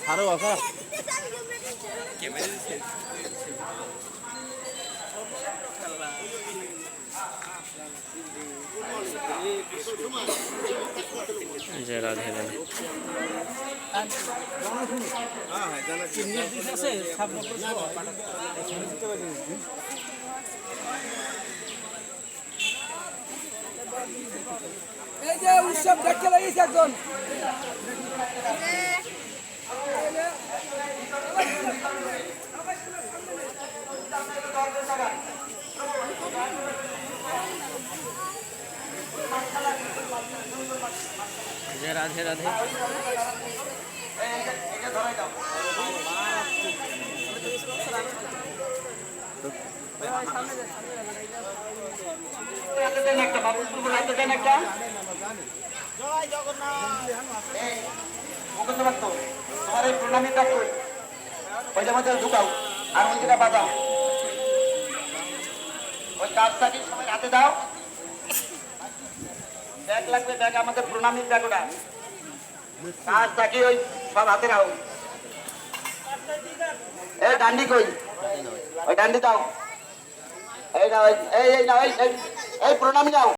সারও আসা जय राधे राधे এই যে উৎসব দেখতে লাগিয়েছে একজন जय राधे राधे তোমার এই প্রণামী ডাক ওইটার মধ্যে ঢুকাও আর ওইটা বাজাও ওই কাজটাকে সবাই হাতে দাও ব্যাগ লাগবে ব্যাগ আমাদের প্রণামী ব্যাগ ওটা কাজটাকে ওই সব হাতে রাখো এই ডান্ডি কই ওই ডান্ডি দাও এই না এই প্রণামী নাও